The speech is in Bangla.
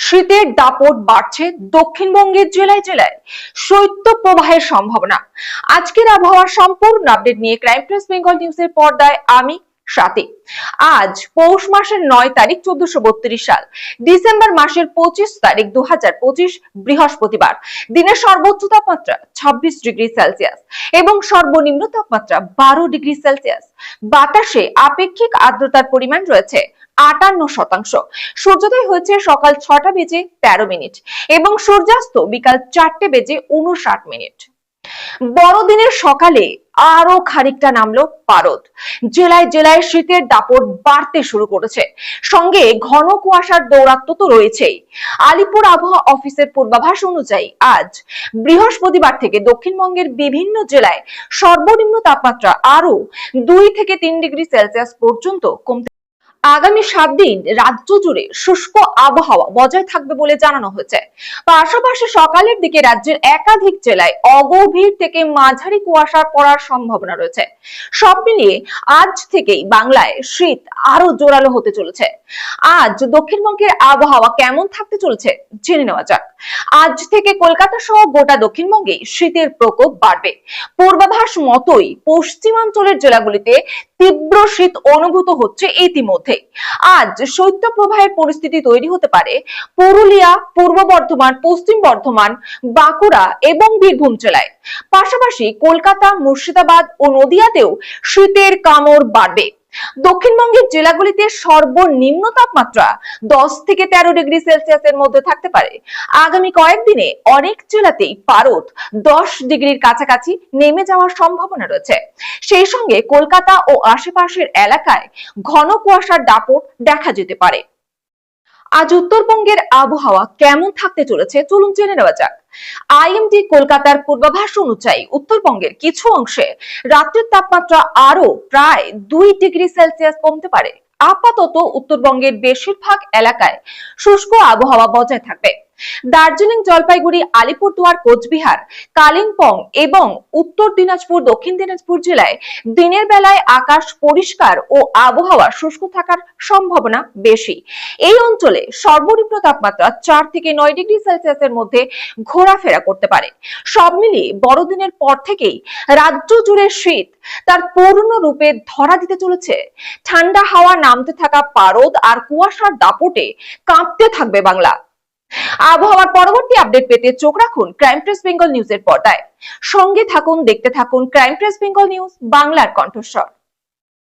শীতের দাপট বাড়ছে দক্ষিণবঙ্গের জেলায় জেলায় শৈত্য প্রবাহের সম্ভাবনা। আজকের আবহাওয়ার সম্পূর্ণ আপডেট নিয়ে ক্রাইম প্রেস বেঙ্গল নিউজের পর্দায় আমি সাথী। আজ পৌষ মাসের 9 তারিখ 1432 সাল, ডিসেম্বর মাসের 25 তারিখ 2025 বৃহস্পতিবার। দিনের সর্বোচ্চ তাপমাত্রা 26 ডিগ্রি সেলসিয়াস এবং সর্বনিম্ন তাপমাত্রা 12 ডিগ্রি সেলসিয়াস। বাতাসে আপেক্ষিক আর্দ্রতার পরিমাণ রয়েছে 58%। সূর্যোদয় হয়েছে সকাল 6টা বেজে 13 মিনিট এবং সূর্যাস্ত বিকাল 4টে বেজে 59 মিনিট। বড়দিনের সকালে আরো খানিকটা নামলো পারদ। জেলায় জেলায় শীতের দাপট বাড়তে শুরু করেছে, সঙ্গে ঘন কুয়াশার দৌরাত্ম তো রয়েছেই। আলিপুর আবহাওয়া অফিসের পূর্বাভাস অনুযায়ী আজ বৃহস্পতিবার থেকে দক্ষিণবঙ্গের বিভিন্ন জেলায় সর্বনিম্ন তাপমাত্রা আরো 2 থেকে 3 ডিগ্রি সেলসিয়াস পর্যন্ত কমতে। আগামী 7 দিন রাজ্য জুড়ে শুষ্ক আবহাওয়া বজায় থাকবে বলে জানানো হয়েছে। পাশাপাশি সকালের দিকে রাজ্যের একাধিক জেলায় অগভীর থেকে মাঝারি কুয়াশা পড়ার সম্ভাবনা রয়েছে। সব মিলিয়ে আজ থেকেই বাংলায় শীত আরো জোরালো হতে চলেছে। আজ দক্ষিণবঙ্গের আবহাওয়া কেমন থাকতে চলেছে জেনে নেওয়া যাক। আজ থেকে কলকাতা সহ গোটা দক্ষিণবঙ্গে শীতের প্রকোপ বাড়বে। পূর্বাভাস মতোই পশ্চিমাঞ্চলের জেলাগুলিতে তীব্র শীত অনুভূত হচ্ছে ইতিমধ্যে। আজ শৈত্য প্রবাহের পরিস্থিতি তৈরি হতে পারে পুরুলিয়া, পূর্ব বর্ধমান, পশ্চিম বর্ধমান, বাঁকুড়া এবং বীরভূম জেলায়। পাশাপাশি কলকাতা, মুর্শিদাবাদ ও নদিয়াতেও শীতের কামড় বাড়বে। দক্ষিণবঙ্গের জেলাগুলিতে সর্বনিম্ন তাপমাত্রা 10 থেকে 13 ডিগ্রি সেলসিয়াসের মধ্যে থাকতে পারে। আগামী কয়েকদিনে অনেক জেলাতেই পারদ 10 ডিগ্রির কাছাকাছি নেমে যাওয়ার সম্ভাবনা রয়েছে। সেই সঙ্গে কলকাতা ও আশেপাশের এলাকায় ঘন কুয়াশার দাপট দেখা যেতে পারে। আজ উত্তরবঙ্গের আবহাওয়া কেমন থাকতে চলেছে চলুন জেনে নেওয়া যাক। আইএমডি কলকাতার পূর্বাভাস অনুযায়ী উত্তরবঙ্গের কিছু অংশে রাতের তাপমাত্রা আরো প্রায় 2 ডিগ্রি সেলসিয়াস কমতে পারে। আপাতত উত্তরবঙ্গের বেশিরভাগ এলাকায় শুষ্ক আবহাওয়া বজায় থাকবে। দার্জিলিং, জলপাইগুড়ি, আলিপুরদুয়ার, কোচবিহার, কালিম্পং এবং উত্তর দিনাজপুর, দক্ষিণ দিনাজপুর জেলায় দিনের বেলায় আকাশ পরিষ্কার ও আবহাওয়া শুষ্ক থাকার সম্ভাবনা বেশি। এই অঞ্চলে সর্বনিম্ন তাপমাত্রা 4 থেকে 9 ডিগ্রি সেলসিয়াসের মধ্যে ঘোরাফেরা করতে পারে। সব মিলিয়ে বড়দিনের পর থেকেই রাজ্য জুড়ে শীত তার পূর্ণ রূপে ধরা দিতে চলেছে। ঠান্ডা হাওয়া নামতে থাকা পারদ আর কুয়াশার দাপটে কাঁপতে থাকবে বাংলা। আবহাওয়ার পরবর্তী আপডেট পেতে চোখ রাখুন ক্রাইম প্রেস বেঙ্গল নিউজের পর্দায়। সঙ্গে থাকুন, দেখতে থাকুন ক্রাইম প্রেস বেঙ্গল নিউজ, বাংলার কণ্ঠস্বর।